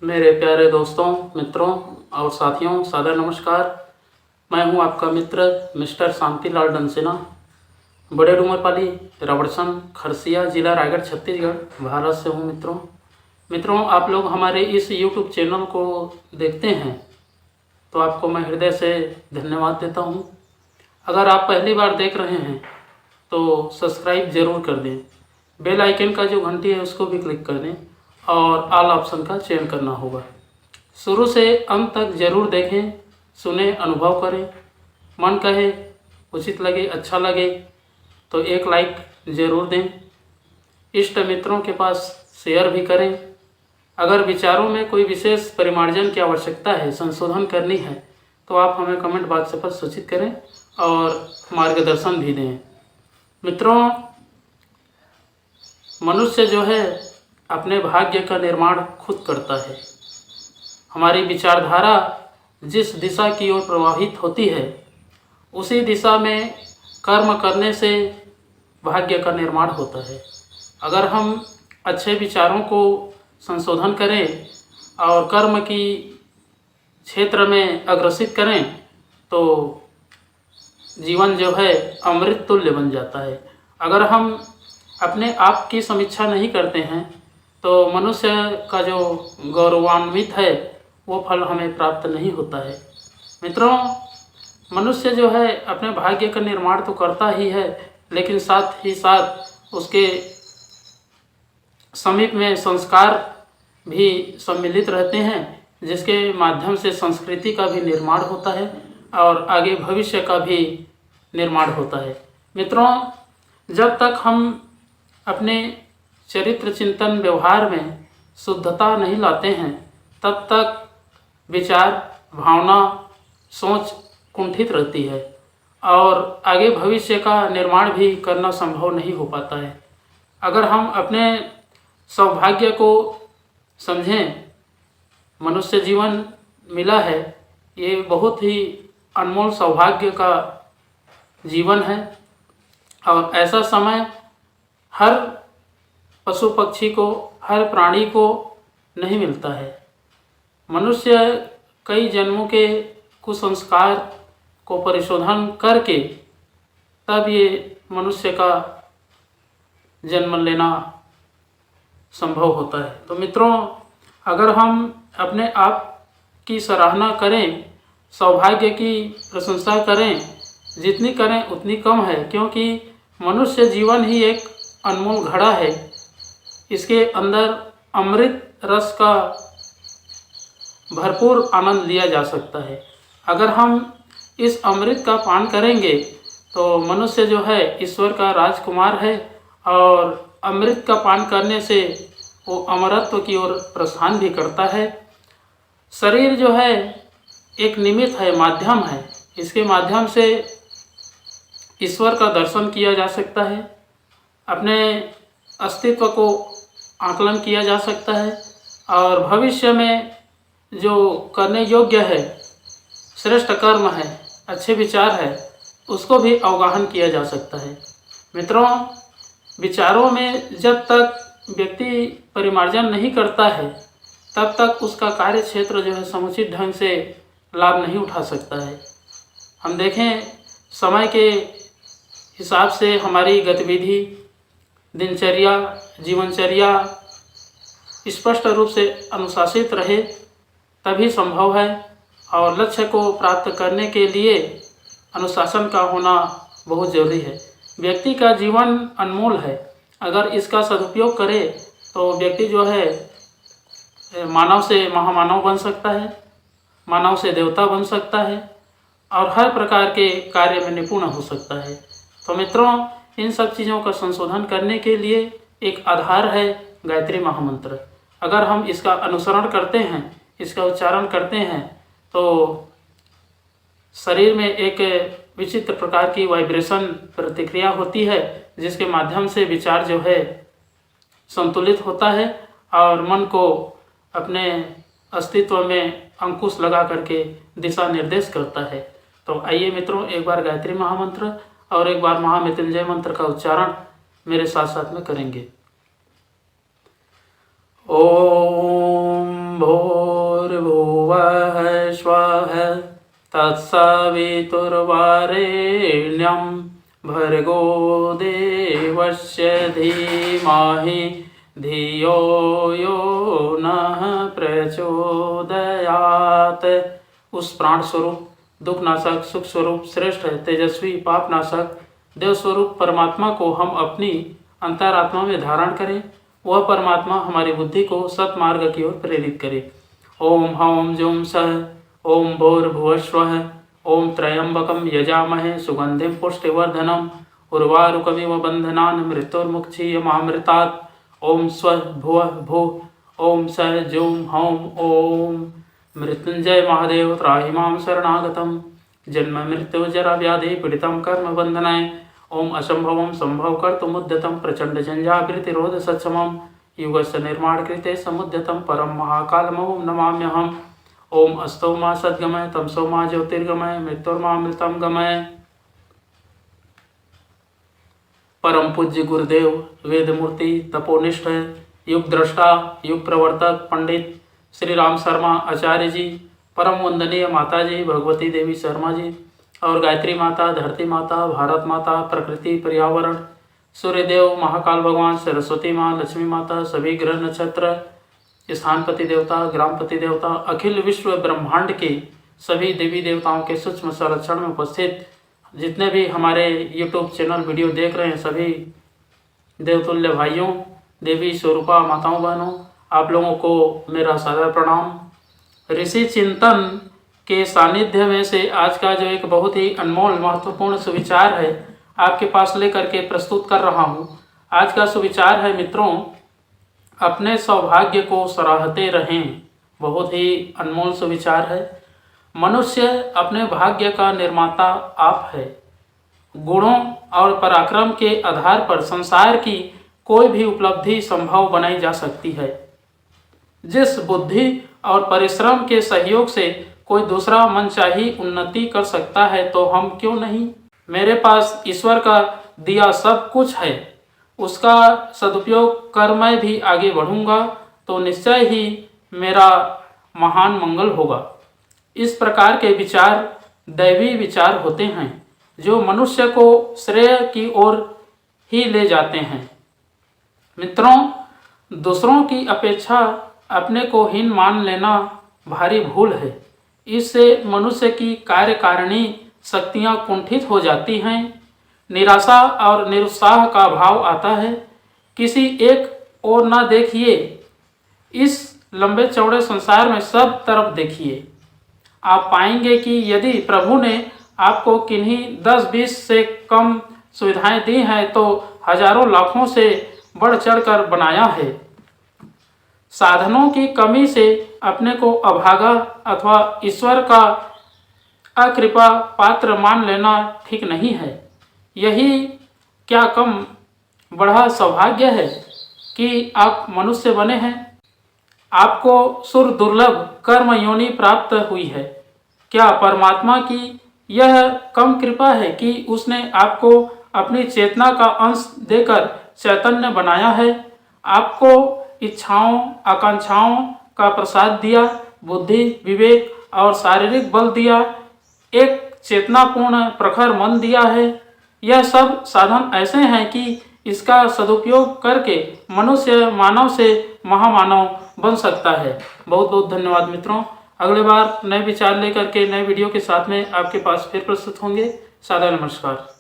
मेरे प्यारे दोस्तों, मित्रों और साथियों, सादर नमस्कार। मैं हूं आपका मित्र मिस्टर शांतिलाल डंसेना, बड़े डूमरपाली, रबड़सन, खरसिया, जिला रायगढ़, छत्तीसगढ़, भारत से हूं। मित्रों, आप लोग हमारे इस यूट्यूब चैनल को देखते हैं तो आपको मैं हृदय से धन्यवाद देता हूं। अगर आप पहली बार देख रहे हैं तो सब्सक्राइब ज़रूर कर दें, बेल आइकन का जो घंटी है उसको भी क्लिक कर दें और ऑल ऑप्शन का चयन करना होगा। शुरू से अंत तक ज़रूर देखें, सुने, अनुभव करें। मन कहे, उचित लगे, अच्छा लगे तो एक लाइक ज़रूर दें। इष्ट मित्रों के पास शेयर भी करें। अगर विचारों में कोई विशेष परिमार्जन की आवश्यकता है, संशोधन करनी है, तो आप हमें कमेंट बॉक्स पर सूचित करें और मार्गदर्शन भी दें। मित्रों, मनुष्य जो है अपने भाग्य का निर्माण खुद करता है। हमारी विचारधारा जिस दिशा की ओर प्रवाहित होती है, उसी दिशा में कर्म करने से भाग्य का निर्माण होता है। अगर हम अच्छे विचारों को संशोधन करें और कर्म की क्षेत्र में अग्रसित करें तो जीवन जो है अमृत तुल्य बन जाता है। अगर हम अपने आप की समीक्षा नहीं करते हैं तो मनुष्य का जो गौरवान्वित है वो फल हमें प्राप्त नहीं होता है। मित्रों, मनुष्य जो है अपने भाग्य का निर्माण तो करता ही है, लेकिन साथ ही साथ उसके समीप में संस्कार भी सम्मिलित रहते हैं, जिसके माध्यम से संस्कृति का भी निर्माण होता है और आगे भविष्य का भी निर्माण होता है। मित्रों, जब तक हम अपने चरित्र चिंतन व्यवहार में शुद्धता नहीं लाते हैं, तब तक विचार, भावना, सोच कुंठित रहती है और आगे भविष्य का निर्माण भी करना संभव नहीं हो पाता है। अगर हम अपने सौभाग्य को समझें, मनुष्य जीवन मिला है, ये बहुत ही अनमोल सौभाग्य का जीवन है और ऐसा समय हर पशु पक्षी को, हर प्राणी को नहीं मिलता है। मनुष्य कई जन्मों के कुसंस्कार को परिशोधन करके तब ये मनुष्य का जन्म लेना संभव होता है। तो मित्रों, अगर हम अपने आप की सराहना करें, सौभाग्य की प्रशंसा करें, जितनी करें उतनी कम है, क्योंकि मनुष्य जीवन ही एक अनमोल घड़ा है। इसके अंदर अमृत रस का भरपूर आनंद लिया जा सकता है। अगर हम इस अमृत का पान करेंगे तो मनुष्य जो है ईश्वर का राजकुमार है और अमृत का पान करने से वो अमरत्व की ओर प्रस्थान भी करता है। शरीर जो है एक निमित्त है, माध्यम है। इसके माध्यम से ईश्वर का दर्शन किया जा सकता है, अपने अस्तित्व को आकलन किया जा सकता है और भविष्य में जो करने योग्य है, श्रेष्ठ कर्म है, अच्छे विचार है, उसको भी अवगाहन किया जा सकता है। मित्रों, विचारों में जब तक व्यक्ति परिमार्जन नहीं करता है, तब तक उसका कार्य क्षेत्र जो है समुचित ढंग से लाभ नहीं उठा सकता है। हम देखें, समय के हिसाब से हमारी गतिविधि, दिनचर्या, जीवनचर्या स्पष्ट रूप से अनुशासित रहे तभी संभव है और लक्ष्य को प्राप्त करने के लिए अनुशासन का होना बहुत ज़रूरी है। व्यक्ति का जीवन अनमोल है, अगर इसका सदुपयोग करे तो व्यक्ति जो है मानव से महामानव बन सकता है, मानव से देवता बन सकता है और हर प्रकार के कार्य में निपुण हो सकता है। तो मित्रों, इन सब चीज़ों का संशोधन करने के लिए एक आधार है गायत्री महामंत्र। अगर हम इसका अनुसरण करते हैं, इसका उच्चारण करते हैं, तो शरीर में एक विचित्र प्रकार की वाइब्रेशन प्रतिक्रिया होती है, जिसके माध्यम से विचार जो है संतुलित होता है और मन को अपने अस्तित्व में अंकुश लगा करके दिशा निर्देश करता है। तो आइए मित्रों, एक बार गायत्री महामंत्र और एक बार महामृत्युंजय मंत्र का उच्चारण मेरे साथ साथ में करेंगे। ओम भो भुवः स्वः तत्सवितुर्वरेण्यं भर्गो देवस्य धीमहि धियो यो नः प्रचोदयात्। उस प्राण स्वरूप, दुखनाशक, सुख स्वरूप, श्रेष्ठ, तेजस्वी, पापनाशक, देव स्वरूप परमात्मा को हम अपनी अंतरात्मा में धारण करें। वह परमात्मा हमारी बुद्धि को सत्मार्ग की ओर प्रेरित करे। ओम हौम जूम सः ओम भूर्भुवस्वः ओम त्र्यंबकं यजामहे सुगंधिं पुष्टिवर्धनम् उर्वारुकमिव बन्धनान् मृत्युर्मुक्षीयमामृतात्। ओम स्वः भुवः भुः ओम सः जूम हौम ओम। मृत्युंजय महादेव त्राहि मां शरणागतम्। जन्म मृत्यु जरा व्याधि पीड़ितं कर्म बंधनाय। ओम असंभवं संभव कर्तुमुद्यतं प्रचंड झंझावृतिरोध सक्षमं युगस्य निर्माण कृते समुद्यतं परम महाकालमं नमाम्यहम्। ओम अस्तौ मा सद्गमय तमसो मा ज्योतिर्गमय मृत्युर्मामृतं गमय। परम पूज्य गुरुदेव, वेद मूर्ति, तपोनिष्ठ, युग दृष्टा, युग प्रवर्तक पंडित श्री राम शर्मा आचार्य जी, परम वंदनीय माता जी भगवती देवी शर्मा जी और गायत्री माता, धरती माता, भारत माता, प्रकृति, पर्यावरण, सूर्यदेव, महाकाल भगवान, सरस्वती माँ, लक्ष्मी माता, सभी ग्रह नक्षत्र, स्थानपति देवता, ग्रामपति देवता, अखिल विश्व ब्रह्मांड के सभी देवी देवताओं के सूक्ष्म संरक्षण में उपस्थित जितने भी हमारे YouTube चैनल वीडियो देख रहे हैं सभी देवतुल्य भाइयों, देवी स्वरूपा माताओं, बहनों, आप लोगों को मेरा सादर प्रणाम। ऋषि चिंतन के सानिध्य में से आज का जो एक बहुत ही अनमोल महत्वपूर्ण सुविचार है आपके पास लेकर के प्रस्तुत कर रहा हूँ। आज का सुविचार है मित्रों, अपने सौभाग्य को सराहते रहें। बहुत ही अनमोल सुविचार है। मनुष्य अपने भाग्य का निर्माता आप है। गुणों और पराक्रम के आधार पर संसार की कोई भी उपलब्धि संभव बनाई जा सकती है। जिस बुद्धि और परिश्रम के सहयोग से कोई दूसरा मनचाही उन्नति कर सकता है तो हम क्यों नहीं। मेरे पास ईश्वर का दिया सब कुछ है, उसका सदुपयोग कर मैं भी आगे बढ़ूंगा तो निश्चय ही मेरा महान मंगल होगा। इस प्रकार के विचार दैवी विचार होते हैं जो मनुष्य को श्रेय की ओर ही ले जाते हैं। मित्रों, दूसरों की अपेक्षा अपने को हीन मान लेना भारी भूल है। इससे मनुष्य की कार्यकारिणी शक्तियां कुंठित हो जाती हैं, निराशा और निरुत्साह का भाव आता है। किसी एक ओर ना देखिए, इस लंबे चौड़े संसार में सब तरफ देखिए। आप पाएंगे कि यदि प्रभु ने आपको किन्हीं 10-20 से कम सुविधाएं दी हैं तो हजारों लाखों से बढ़ चढ़कर बनाया है। साधनों की कमी से अपने को अभागा अथवा ईश्वर का अकृपा पात्र मान लेना ठीक नहीं है। यही क्या कम बढ़ा सौभाग्य है कि आप मनुष्य बने हैं। आपको सुर दुर्लभ कर्म योनि प्राप्त हुई है। क्या परमात्मा की यह कम कृपा है कि उसने आपको अपनी चेतना का अंश देकर चैतन्य बनाया है, आपको इच्छाओं आकांक्षाओं का प्रसाद दिया, बुद्धि, विवेक और शारीरिक बल दिया, एक चेतनापूर्ण प्रखर मन दिया है। यह सब साधन ऐसे हैं कि इसका सदुपयोग करके मनुष्य मानव से महामानव बन सकता है। बहुत बहुत धन्यवाद मित्रों। अगले बार नए विचार लेकर के नए वीडियो के साथ में आपके पास फिर प्रस्तुत होंगे। सादर नमस्कार।